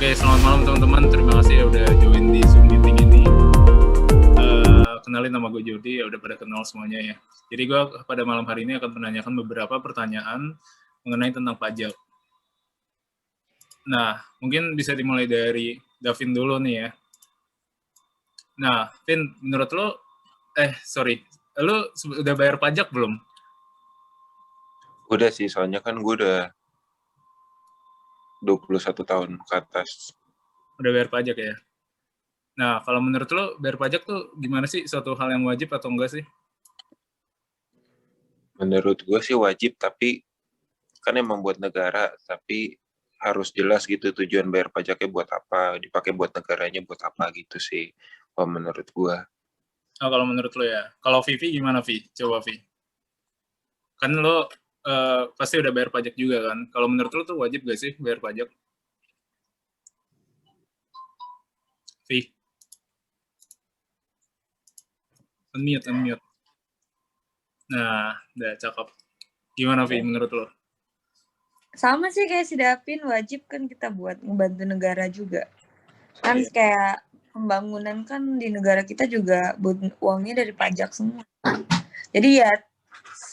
Oke, selamat malam teman-teman. Terima kasih ya udah join di Zoom meeting ini. Kenalin nama gue Jody, ya udah pada kenal semuanya ya. Jadi gue pada malam hari ini akan menanyakan beberapa pertanyaan mengenai tentang pajak. Nah, mungkin bisa dimulai dari Davin dulu nih ya. Nah, Vin, menurut lo, lo udah bayar pajak belum? Udah sih, soalnya kan gue udah 21 tahun ke atas. Udah bayar pajak ya? Nah, kalau menurut lo, bayar pajak tuh gimana sih? Suatu hal yang wajib atau enggak sih? Menurut gue sih wajib, tapi kan emang buat negara, tapi harus jelas gitu tujuan bayar pajaknya buat apa, dipakai buat negaranya buat apa gitu sih, kalau menurut gue. Oh, kalau menurut lo ya. Kalau Vivi gimana, Vi? Coba, Vi. Kan lo pasti udah bayar pajak juga kan? Kalau menurut lo tuh wajib gak sih bayar pajak? Vi, unmute. Nah, udah cakep. Gimana, Vi, menurut lo? Sama sih kayak si Davin, wajib kan kita buat ngebantu negara juga. Kan Iya. kayak pembangunan kan di negara kita juga uangnya dari pajak semua. Jadi ya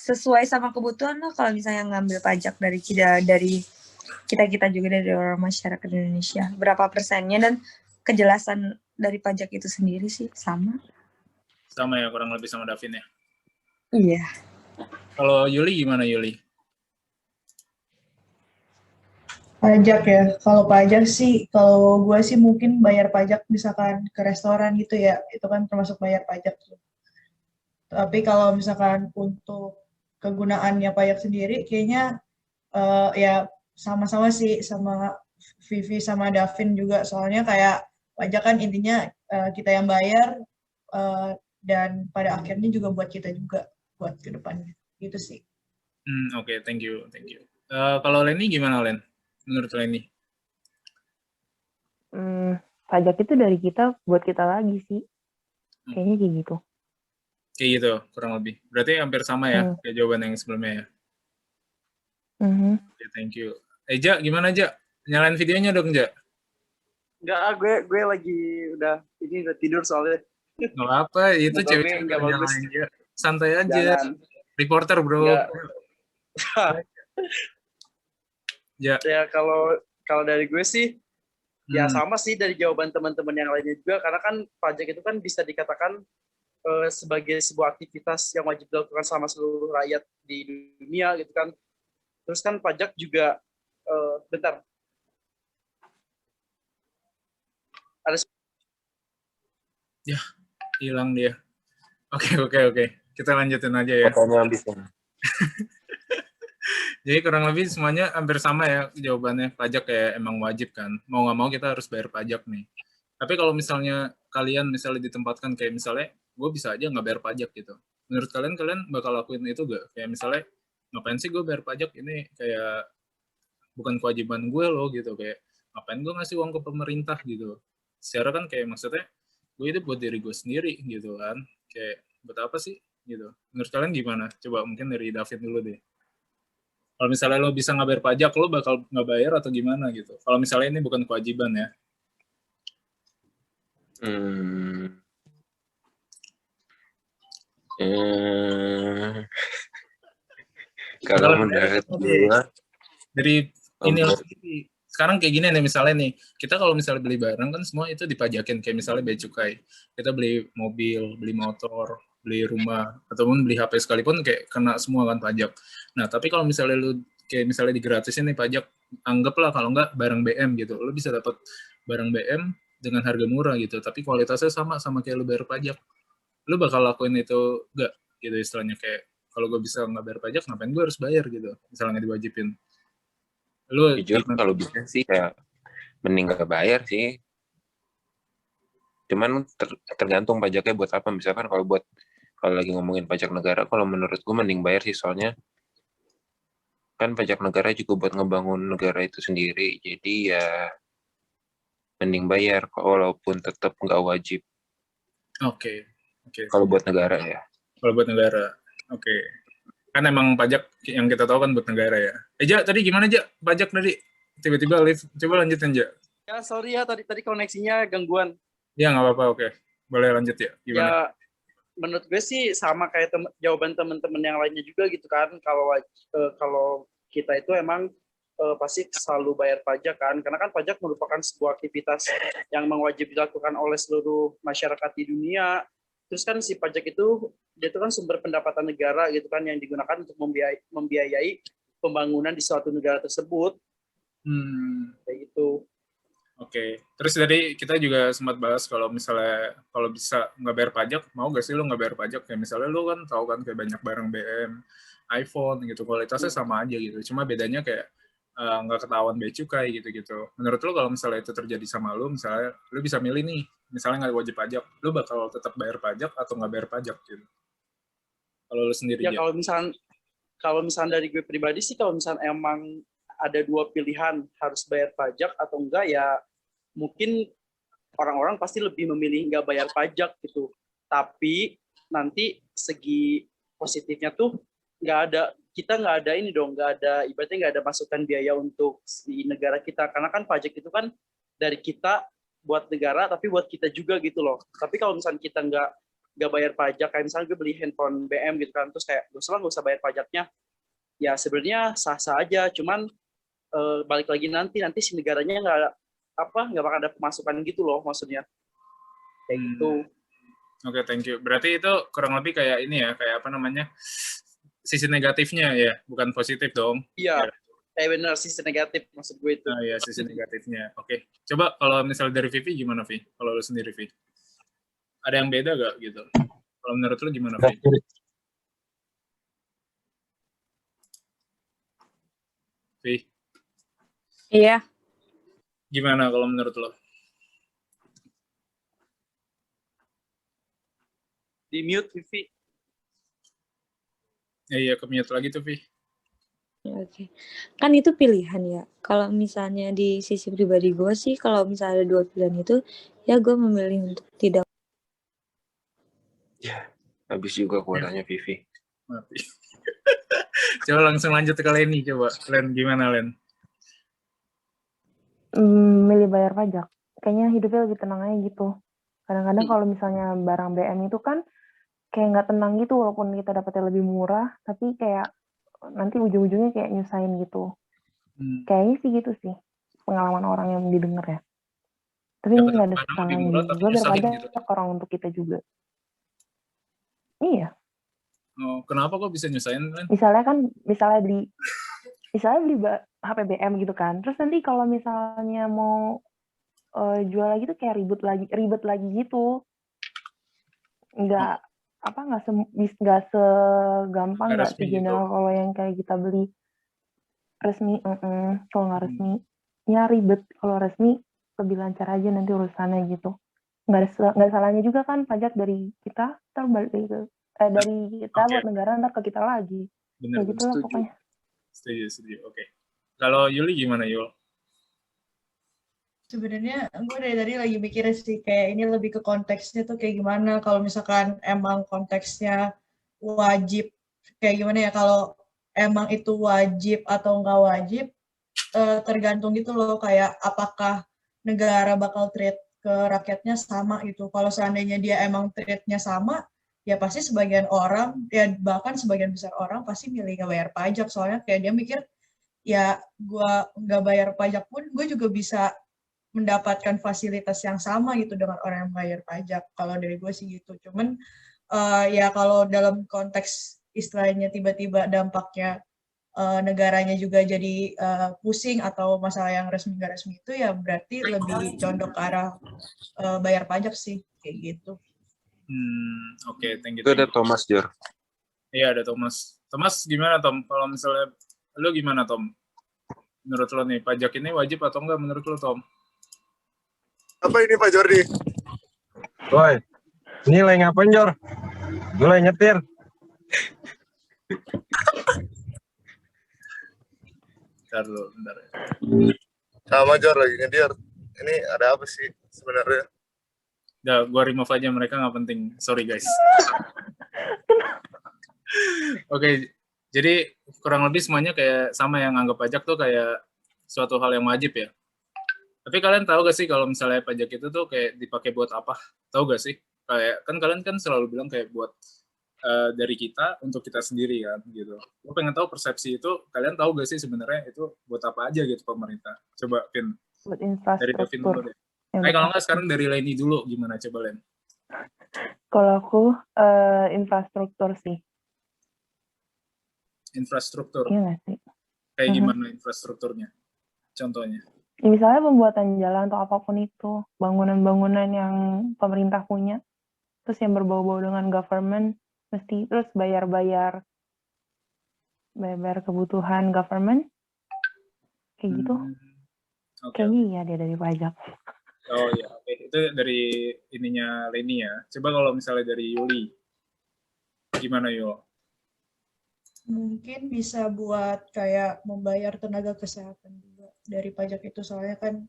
sesuai sama kebutuhan lah kalau misalnya ngambil pajak dari kita juga dari orang masyarakat Indonesia. Berapa persennya dan kejelasan dari pajak itu sendiri sih sama. Sama ya, kurang lebih sama Davin ya. Iya. Kalau Yuli gimana, Yuli? Pajak ya, kalau pajak sih, kalau gue sih mungkin bayar pajak misalkan ke restoran gitu ya, itu kan termasuk bayar pajak. Tapi kalau misalkan untuk kegunaannya pajak sendiri, kayaknya ya sama-sama sih, sama Vivi sama Davin juga, soalnya kayak pajak kan intinya kita yang bayar, dan pada akhirnya juga buat kita juga, buat ke depannya, gitu sih. Oke, thank you. Kalau Leni gimana, Len? Menurut Leni? Pajak itu dari kita buat kita lagi sih. Kayaknya kayak gitu. Kayak gitu, kurang lebih. Berarti hampir sama ya, kayak jawaban yang sebelumnya ya? Oke, thank you. Ja, gimana, Ja? Nyalain videonya dong, Ja? Enggak, gue lagi udah tidur soalnya. Nggak apa, itu cewek nggak bagus. aja. Santai aja. Jangan. Reporter, bro. Ya kalau dari gue sih ya sama sih dari jawaban teman-teman yang lainnya juga, karena kan pajak itu kan bisa dikatakan sebagai sebuah aktivitas yang wajib dilakukan sama seluruh rakyat di dunia gitu kan. Terus kan pajak juga bentar. Ya, hilang dia. Oke. Kita lanjutin aja ya. Jadi kurang lebih semuanya hampir sama ya jawabannya. Pajak kayak emang wajib kan. Mau nggak mau kita harus bayar pajak nih. Tapi kalau misalnya kalian misalnya ditempatkan kayak misalnya gue bisa aja nggak bayar pajak gitu. Menurut kalian bakal lakuin itu nggak? Kayak misalnya ngapain sih gue bayar pajak, ini kayak bukan kewajiban gue loh gitu. Kayak ngapain gue ngasih uang ke pemerintah gitu. Secara kan kayak maksudnya gue itu buat diri gue sendiri gitu kan. Kayak buat apa sih gitu. Menurut kalian gimana? Coba mungkin dari David dulu deh. Kalau misalnya lo bisa nggak bayar pajak, lo bakal nggak bayar atau gimana gitu? Kalau misalnya ini bukan kewajiban ya. Kalau menurut gue dari ini sekarang kayak gini nih, misalnya nih kita kalau misalnya beli barang kan semua itu dipajakin, kayak misalnya bea cukai, kita beli mobil, beli motor, beli rumah, ataupun beli HP sekalipun kayak kena semua kan pajak. Nah tapi kalau misalnya lu kayak misalnya digratisin nih pajak, anggaplah kalau nggak barang BM gitu, lu bisa dapat barang BM dengan harga murah gitu, tapi kualitasnya sama kayak lu bayar pajak, lu bakal lakuin itu nggak gitu istilahnya? Kayak kalau gue bisa nggak bayar pajak, ngapain gue harus bayar gitu misalnya diwajibin? Lu jujur kalau bisa sih kayak mending gak bayar sih. Cuman tergantung pajaknya buat apa. Misalkan kalau lagi ngomongin pajak negara, kalau menurut gue mending bayar sih, soalnya kan pajak negara juga buat ngebangun negara itu sendiri. Jadi ya mending bayar walaupun tetap nggak wajib. Oke. Kalau buat negara ya. Kalau buat negara, oke. Kan emang pajak yang kita tahu kan buat negara ya. Ja, tadi gimana Ja? Pajak tadi tiba-tiba live. Coba lanjutin Ja. Ya, sorry ya, tadi koneksinya gangguan. Ya, nggak apa-apa, oke. Boleh lanjut ya, gimana? Ya, menurut gue sih sama kayak jawaban teman-teman yang lainnya juga gitu kan. Kalau kita itu emang pasti selalu bayar pajak kan. Karena kan pajak merupakan sebuah aktivitas yang wajib dilakukan oleh seluruh masyarakat di dunia. Terus kan si pajak itu, dia itu kan sumber pendapatan negara gitu kan, yang digunakan untuk membiayai pembangunan di suatu negara tersebut. Kayak gitu. Oke. Terus tadi kita juga sempat bahas kalau misalnya kalau bisa nggak bayar pajak, mau nggak sih lu nggak bayar pajak? Kayak misalnya lu kan tahu kan kayak banyak barang BM, iPhone gitu, kualitasnya sama aja gitu. Cuma bedanya kayak nggak ketahuan bea cukai gitu-gitu. Menurut lu kalau misalnya itu terjadi sama lu, misalnya lu bisa milih nih, misalnya nggak wajib pajak, lu bakal tetap bayar pajak atau nggak bayar pajak gitu? Kalau lu sendiri Ya aja. kalau misalnya dari gue pribadi sih, kalau misalnya emang ada dua pilihan, harus bayar pajak atau enggak, ya mungkin orang-orang pasti lebih memilih nggak bayar pajak gitu. Tapi nanti segi positifnya tuh kita nggak ada ini dong, ibaratnya nggak ada masukan biaya untuk di negara kita. Karena kan pajak itu kan dari kita buat negara, tapi buat kita juga gitu loh. Tapi kalau misalnya kita nggak bayar pajak, kayak misalnya gue beli handphone BM gitu kan, terus kayak gue nggak usah bayar pajaknya, ya sebenarnya sah-sah aja. Cuman balik lagi nanti si negaranya nggak bakal ada pemasukan gitu loh, maksudnya kayak gitu. Oke, thank you. Berarti itu kurang lebih kayak ini ya, kayak apa namanya, sisi negatifnya ya, bukan positif dong. Iya, kayak benar sisi negatif maksud gue itu. Ya, sisi negatifnya. Oke, coba kalau misalnya dari Vivi gimana, Vi? Kalau lu sendiri, Vi? Ada yang beda gak gitu? Kalau menurut lu gimana, Vi? Vi? Iya. Gimana kalau menurut lo? Di mute, Vivi. Iya, ke-mute lagi tuh, Vi. Oke. Kan itu pilihan ya. Kalau misalnya di sisi pribadi gue sih, kalau misalnya ada dua pilihan itu, ya gue memilih untuk tidak. Ya, habis juga kuotanya Vivi. Mati. Coba langsung lanjut ke Leni, coba. Len, gimana, Len? Milih bayar pajak. Kayaknya hidupnya lebih tenang aja gitu. Kadang-kadang kalau misalnya barang BM itu kan kayak nggak tenang gitu, walaupun kita dapatnya lebih murah, tapi kayak nanti ujung-ujungnya kayak nyusahin gitu. Kayaknya sih gitu sih pengalaman orang yang didengar ya. Tapi nggak ada salahnya juga bayar pajak gitu. Orang untuk kita juga. Iya. Oh, kenapa kok bisa nyusahin, Len? Misalnya beli HP BM gitu kan. Terus nanti kalau misalnya mau jual lagi tuh kayak ribet lagi gitu. Nggak segampang, nggak segeneral gitu. Kalau yang kayak kita beli resmi. Kalau nggak resmi ya ribet. Kalau resmi lebih lancar aja nanti urusannya gitu. Nggak salahnya juga kan pajak dari kita terbalik dari kita buat negara ntar ke kita lagi. Bener, ya gitu lah pokoknya. Setuju. Oke. Kalau Yuli gimana, Yul? Sebenarnya gue dari tadi lagi mikir sih, kayak ini lebih ke konteksnya tuh kayak gimana. Kalau misalkan emang konteksnya wajib, kayak gimana ya, kalau emang itu wajib atau nggak wajib, tergantung gitu loh, kayak apakah negara bakal treat ke rakyatnya sama gitu. Kalau seandainya dia emang treatnya sama, ya pasti sebagian orang, ya bahkan sebagian besar orang pasti milih nggak bayar pajak. Soalnya kayak dia mikir, ya gue nggak bayar pajak pun gue juga bisa mendapatkan fasilitas yang sama gitu dengan orang yang bayar pajak. Kalau dari gue sih gitu. Cuman ya kalau dalam konteks istilahnya tiba-tiba dampaknya negaranya juga jadi pusing atau masalah yang resmi nggak resmi itu, ya berarti lebih condong ke arah bayar pajak sih, kayak gitu. Oke, thank you. Itu ada Thomas, Jor. Iya, ada Thomas. Thomas, gimana, Tom? Kalau misalnya, lu gimana, Tom? Menurut lo nih, pajak ini wajib atau enggak menurut lo, Tom? Apa ini, Pak Jordi? Woi, ini lagi ngapain, Jor? Gue lagi nyetir. Bentar ya. Sama, Jor, lagi nyetir. Ini ada apa sih sebenarnya? Udah, gue remove aja, mereka nggak penting. Sorry, guys. Oke, jadi kurang lebih semuanya kayak sama, yang anggap pajak tuh kayak suatu hal yang wajib ya. Tapi kalian tahu gak sih kalau misalnya pajak itu tuh kayak dipakai buat apa? Tahu gak sih? Kayak kan kalian kan selalu bilang kayak buat dari kita untuk kita sendiri kan gitu. Gue pengen tahu persepsi itu kalian tahu gak sih sebenarnya itu buat apa aja gitu pemerintah? Coba Vin, Buat dari Davin dulu infrastruktur. deh. yang Kalau berkaitan. nggak sekarang dari Leni dulu gimana coba Len? Kalau aku infrastruktur sih. Infrastruktur. Iya nggak sih? Kayak gimana infrastrukturnya? Contohnya. Ya, misalnya pembuatan jalan atau apapun itu, bangunan-bangunan yang pemerintah punya, terus yang berbau-bau dengan government, mesti terus bayar-bayar kebutuhan government, kayak gitu. Oke. Kayaknya iya dia dari pajak. Oh ya, oke. Itu dari ininya Leni ya. Coba kalau misalnya dari Yuli, gimana Yul? Mungkin bisa buat kayak membayar tenaga kesehatan juga dari pajak itu, soalnya kan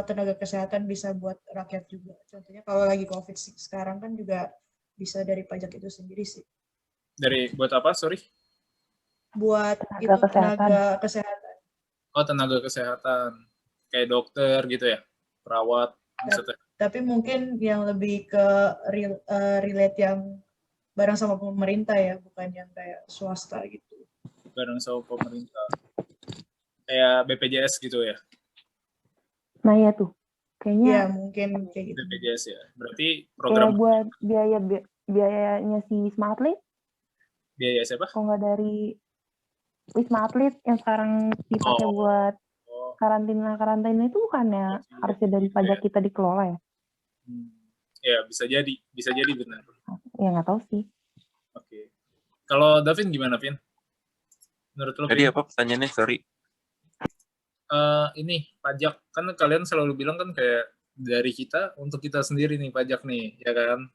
tenaga kesehatan bisa buat rakyat juga. Contohnya kalau lagi COVID sekarang kan juga bisa dari pajak itu sendiri sih. Dari buat apa? Sorry. Buat Tenaga itu kesehatan. tenaga kesehatan. Oh, tenaga kesehatan. Kayak dokter gitu ya? Perawat maksudnya. Tapi mungkin yang lebih ke relate yang bareng sama pemerintah ya, bukan yang kayak swasta gitu. Bareng sama pemerintah. Kayak BPJS gitu ya? Nah ya tuh, kayaknya Ya mungkin kayak gitu. BPJS ya. Berarti kayak program buat biayanya si Wisma Atlet, biaya siapa? kalau nggak dari Wisma Atlet yang sekarang dipakai buat karantina itu bukannya harusnya dari pajak kita dikelola ya? Ya bisa jadi benar. Ya nggak tahu sih. Oke. Kalau Davin gimana, Vin? Menurut lo? Tadi apa pertanyaannya? Sorry. Ini pajak kan kalian selalu bilang kan kayak dari kita untuk kita sendiri nih pajak nih, ya kan?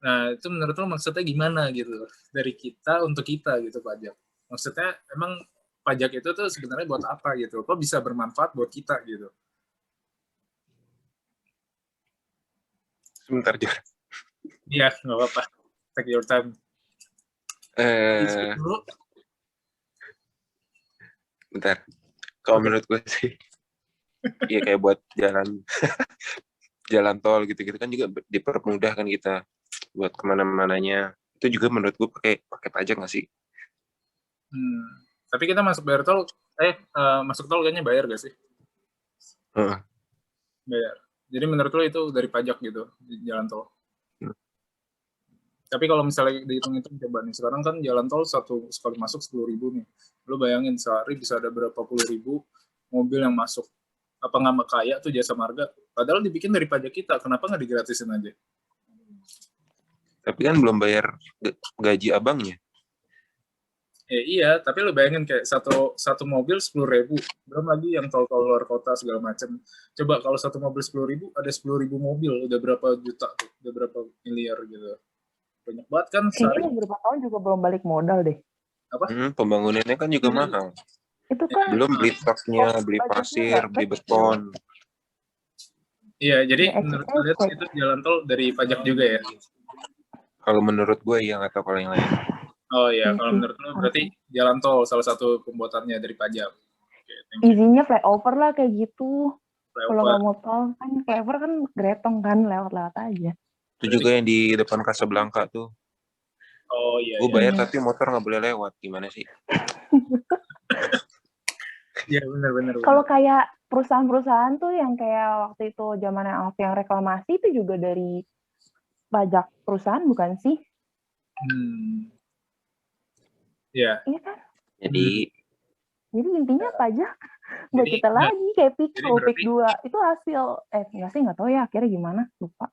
Nah itu menurut lo maksudnya gimana gitu? Dari kita untuk kita gitu pajak. Maksudnya emang pajak itu tuh sebenarnya buat apa gitu? Kok bisa bermanfaat buat kita gitu? Sebentar, Jor. Iya, nggak apa-apa. Take your time. Bentar. Kalau menurut gue sih, ya kayak buat jalan tol gitu-gitu kan juga dipermudah kan kita buat kemana-mananya. Itu juga menurut gue pakai pajak nggak sih? Tapi kita masuk bayar tol, masuk tol kayaknya bayar gak sih? Bayar. Jadi menurut lo itu dari pajak gitu di jalan tol. Tapi kalau misalnya dihitung-hitung coba nih, sekarang kan jalan tol sekali masuk 10.000 nih. Lo bayangin sehari bisa ada berapa puluh ribu mobil yang masuk. Apa nggak kaya tuh jasa marga? Padahal dibikin dari pajak kita, kenapa nggak digratisin aja? Tapi kan belum bayar gaji abangnya. Iya, tapi lo bayangin kayak satu mobil 10.000, belum lagi yang tol-tol luar kota segala macam. Coba kalau satu mobil 10.000, ada 10.000 mobil, udah berapa juta tuh, udah berapa miliar gitu. Banyak banget kan kayaknya beberapa tahun juga belum balik modal deh. Apa? Pembangunannya kan juga mahal. Itu kan belum beli truknya, beli pasir, beli beton. Iya, jadi menurut kalian itu jalan tol dari pajak juga ya? Kalau menurut gue ya, nggak tahu kalau yang lain. Oh iya, kalau menurut lo berarti jalan tol salah satu pembuatannya dari pajak. Izinnya flyover lah kayak gitu. Kalau nggak mau tol kan flyover kan gretong kan lewat-lewat aja. Itu juga yang di depan Casablanca tuh. Oh iya. Gue bayar tapi motor nggak boleh lewat, gimana sih? Iya benar. Kalau kayak perusahaan-perusahaan tuh yang kayak waktu itu zamannya Alfi yang reklamasi itu juga dari pajak perusahaan bukan sih? Iya. Iya kan? Jadi intinya pajak buat kita lagi kayak PIK 2 itu hasil nggak tahu ya akhirnya gimana, lupa.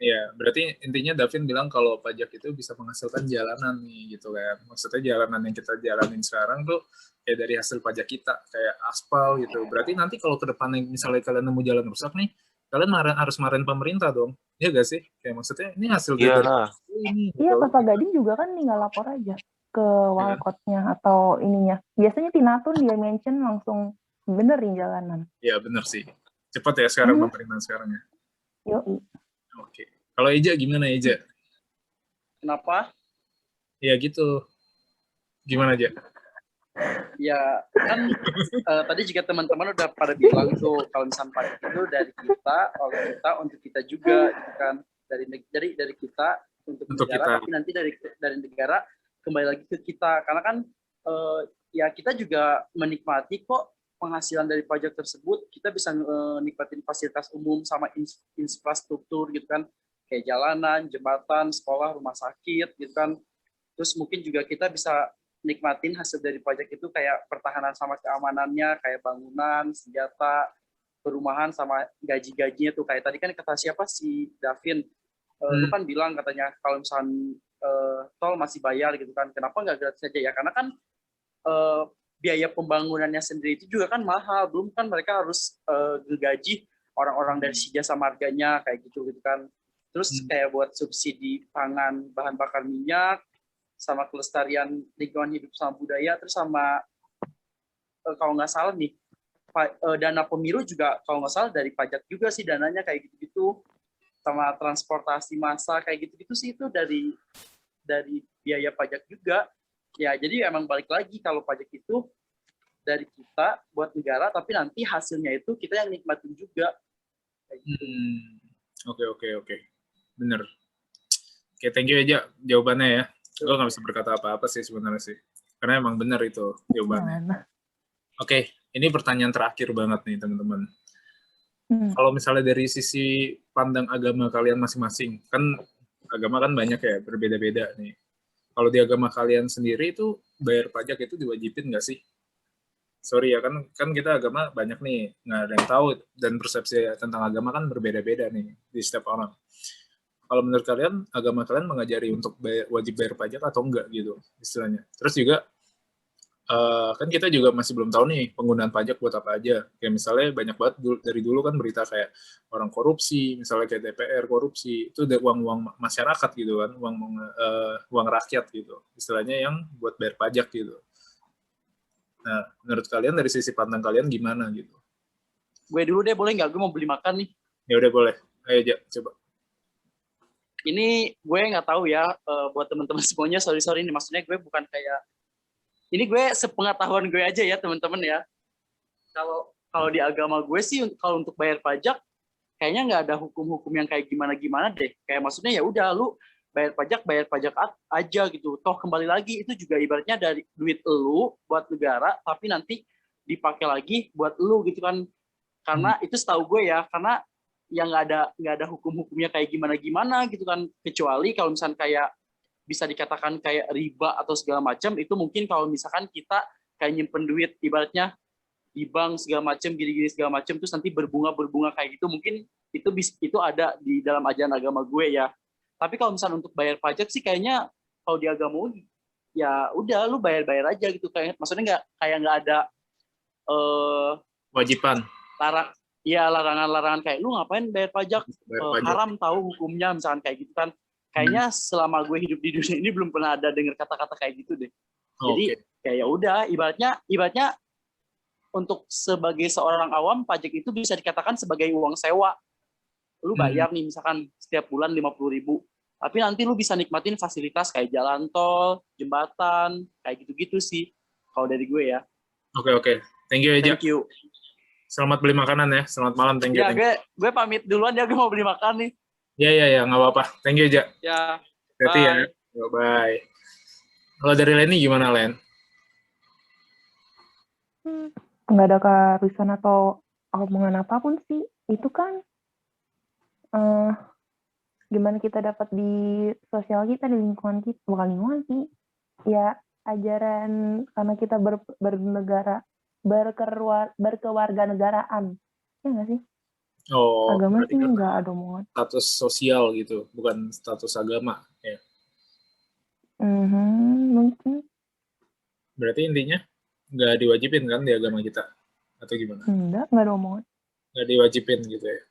Iya, berarti intinya Davin bilang kalau pajak itu bisa menghasilkan jalanan nih gitu kan. Maksudnya jalanan yang kita jalanin sekarang tuh kayak dari hasil pajak kita, kayak aspal gitu. Berarti nanti kalau ke depannya misalnya kalian nemu jalan rusak nih, kalian harus marahin pemerintah dong. Iya gak sih? Kayak maksudnya ini hasil dari ini. Iya, Bapak Gading juga kan tinggal lapor aja ke walkotnya atau ininya. Biasanya Tinatun dia mention langsung benerin jalanan. Iya, bener sih. Cepat ya sekarang pemerintahan sekarang ya. Yoi. Oke. Kalau Eja gimana Eja? Kenapa? Ya gitu. Gimana aja? Ya kan tadi juga teman-teman udah pada bilang tuh kalau misalnya pajak itu dari kita, oleh kita, untuk kita juga, gitu kan. Dari kita untuk negara, kita. tapi nanti dari negara kembali lagi ke kita. Karena kan ya kita juga menikmati kok penghasilan dari pajak tersebut. Kita bisa nikmatin fasilitas umum sama infrastruktur gitu kan, kayak jalanan, jembatan, sekolah, rumah sakit gitu kan. Terus mungkin juga kita bisa nikmatin hasil dari pajak itu kayak pertahanan sama keamanannya, kayak bangunan, senjata, perumahan, sama gaji-gajinya tuh. Kayak tadi kan kata siapa, si Davin, lu kan bilang katanya kalau misalnya tol masih bayar gitu kan, kenapa nggak gratis aja ya? Karena kan biaya pembangunannya sendiri itu juga kan mahal, belum kan mereka harus gaji orang-orang dari si jasa marganya kayak gitu kan. Terus kayak buat subsidi pangan, bahan bakar minyak, sama kelestarian lingkungan hidup sama budaya, terus sama kalau nggak salah nih dana pemilu juga kalau nggak salah dari pajak juga sih dananya, kayak gitu-gitu, sama transportasi massa kayak gitu-gitu sih, itu dari biaya pajak juga ya. Jadi emang balik lagi, kalau pajak itu dari kita buat negara, tapi nanti hasilnya itu kita yang nikmatin juga kayak gitu. Oke, bener. Oke, thank you aja jawabannya ya. Gue nggak bisa berkata apa-apa sih sebenarnya sih, karena emang benar itu jawabannya. Oke, ini pertanyaan terakhir banget nih teman-teman. Kalau misalnya dari sisi pandang agama kalian masing-masing, kan agama kan banyak ya, berbeda-beda nih. Kalau di agama kalian sendiri itu bayar pajak itu diwajibin nggak sih? Sorry ya, kan kita agama banyak nih, nggak ada yang tahu, dan persepsi tentang agama kan berbeda-beda nih di setiap orang. Kalau menurut kalian, agama kalian mengajari untuk wajib bayar pajak atau enggak gitu istilahnya. Terus juga kan kita juga masih belum tahu nih penggunaan pajak buat apa aja. Kayak misalnya banyak banget dari dulu kan berita kayak orang korupsi, misalnya kayak DPR korupsi, itu udah uang masyarakat gitu kan, uang rakyat gitu. Istilahnya yang buat bayar pajak gitu. Nah, menurut kalian dari sisi pandang kalian gimana gitu? Gue dulu deh, boleh nggak? Gue mau beli makan nih. Ya udah boleh. Ayo aja, coba. Ini gue nggak tahu ya, buat teman-teman semuanya, sorry nih, maksudnya gue bukan kayak, ini gue sepengetahuan gue aja ya teman-teman ya. Kalau di agama gue sih, kalau untuk bayar pajak kayaknya nggak ada hukum-hukum yang kayak gimana deh. Kayak maksudnya ya udah, lu bayar pajak aja gitu. Toh kembali lagi itu juga ibaratnya dari duit lu buat negara, tapi nanti dipakai lagi buat lu gitu kan. Karena itu setahu gue ya, karena yang nggak ada hukum-hukumnya kayak gimana gitu kan, kecuali kalau misalkan kayak bisa dikatakan kayak riba atau segala macam, itu mungkin kalau misalkan kita kayak nyimpen duit ibaratnya di bank segala macam, gini-gini segala macam, terus nanti berbunga kayak gitu, mungkin itu ada di dalam ajaran agama gue ya. Tapi kalau misalnya untuk bayar pajak sih kayaknya kalau di agama ya udah lu bayar aja gitu, kayak maksudnya nggak ada wajiban, larangan kayak lu ngapain bayar pajak, haram tahu hukumnya misalkan kayak gitu kan. Kayaknya selama gue hidup di dunia ini belum pernah ada dengar kata-kata kayak gitu deh. Jadi kayak ya udah, ibaratnya untuk sebagai seorang awam, pajak itu bisa dikatakan sebagai uang sewa. Lu bayar nih misalkan setiap bulan 50.000, tapi nanti lu bisa nikmatin fasilitas kayak jalan tol, jembatan, kayak gitu-gitu sih kalau dari gue ya. Oke. Thank you aja. Thank you. Selamat beli makanan ya. Selamat malam. Thank you. Ya, gue pamit duluan ya, gue mau beli makan nih. Ya, nggak apa-apa. Thank you aja. Ya. Berarti ya. Bye. Kalau dari Leni gimana, Len? Nggak ada keharusan atau omongan apapun sih. Itu kan gimana kita dapat di sosial kita, di lingkungan kita, bukan lingkungan sih. Ya, ajaran karena kita bernegara, berkewarganegaraan. Ya nggak sih? Oh, agama sih nggak ada omongan. Status sosial gitu, bukan status agama ya. Mungkin. Berarti intinya nggak diwajibin kan di agama kita atau gimana? Nggak ada omongan. Nggak diwajibin gitu ya.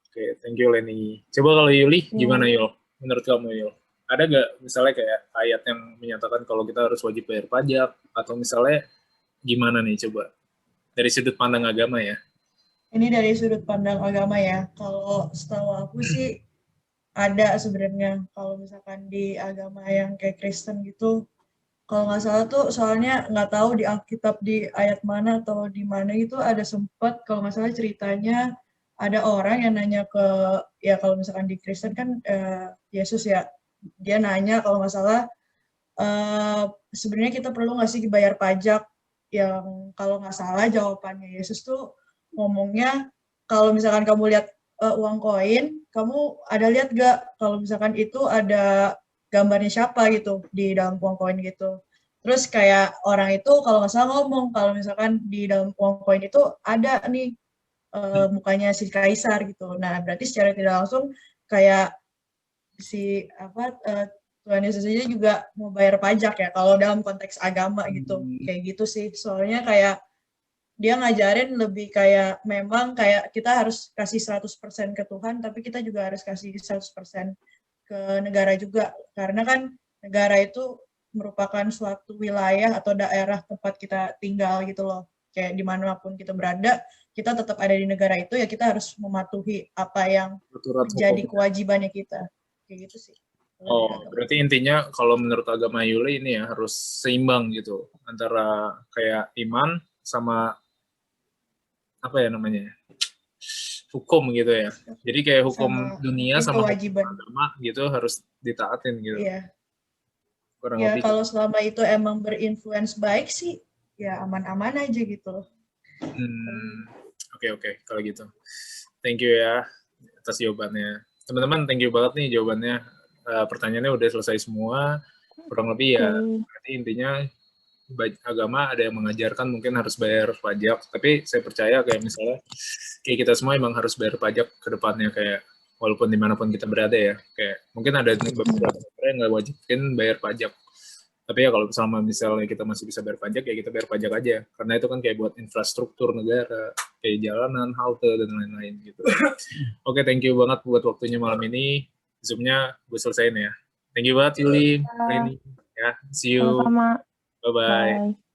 Oke, thank you Leni. Coba kalau Yuli gimana Yul? Menurut kamu Yul? Ada nggak misalnya kayak ayat yang menyatakan kalau kita harus wajib bayar pajak, atau misalnya gimana nih coba dari sudut pandang agama ya? Ini dari sudut pandang agama ya. Kalau setahu aku sih ada sebenarnya. Kalau misalkan di agama yang kayak Kristen gitu, kalau nggak salah tuh soalnya nggak tahu di Alkitab di ayat mana atau di mana itu ada sempat kalau nggak salah ceritanya ada orang yang nanya ke ya kalau misalkan di Kristen kan Yesus ya dia nanya kalau nggak salah sebenarnya kita perlu nggak sih bayar pajak yang kalau nggak salah jawabannya Yesus tuh ngomongnya kalau misalkan kamu lihat uang koin kamu ada lihat gak kalau misalkan itu ada gambarnya siapa gitu di dalam uang koin gitu. Terus kayak orang itu kalau nggak salah ngomong kalau misalkan di dalam uang koin itu ada nih mukanya si kaisar gitu. Nah berarti secara tidak langsung kayak si Tuhan Yesus aja juga mau bayar pajak ya kalau dalam konteks agama gitu. Kayak gitu sih. Soalnya kayak dia ngajarin lebih kayak memang kayak kita harus kasih 100% ke Tuhan tapi kita juga harus kasih 100% ke negara juga karena kan negara itu merupakan suatu wilayah atau daerah tempat kita tinggal gitu loh kayak dimanapun kita berada kita tetap ada di negara itu ya kita harus mematuhi apa yang menjadi kewajibannya kita kayak gitu sih. Oh berarti intinya kalau menurut agama Yuli ini ya harus seimbang gitu antara kayak iman sama apa ya namanya hukum gitu ya. Jadi kayak hukum dunia sama hukum agama gitu harus ditaatin gitu. Iya. Kurang ya lebih. Kalau selama itu emang berinfluence baik sih ya aman-aman aja gitu. Oke. Kalau gitu. Thank you ya atas jawabannya. Teman-teman thank you banget nih jawabannya. Pertanyaannya udah selesai semua. Kurang lebih ya berarti intinya agama ada yang mengajarkan mungkin harus bayar pajak, tapi saya percaya kayak misalnya kayak kita semua emang harus bayar pajak ke depannya kayak walaupun dimanapun kita berada ya, kayak mungkin ada beberapa negara yang nggak wajibin bayar pajak, tapi ya kalau misalnya kita masih bisa bayar pajak ya kita bayar pajak aja, karena itu kan kayak buat infrastruktur negara, kayak jalanan, halte dan lain-lain gitu. Oke, thank you banget buat waktunya malam ini. Zoom-nya gue selesaiin ya. Thank you banget Yuli, Leni. Ya, see you. Sama-sama. Bye-bye. Bye.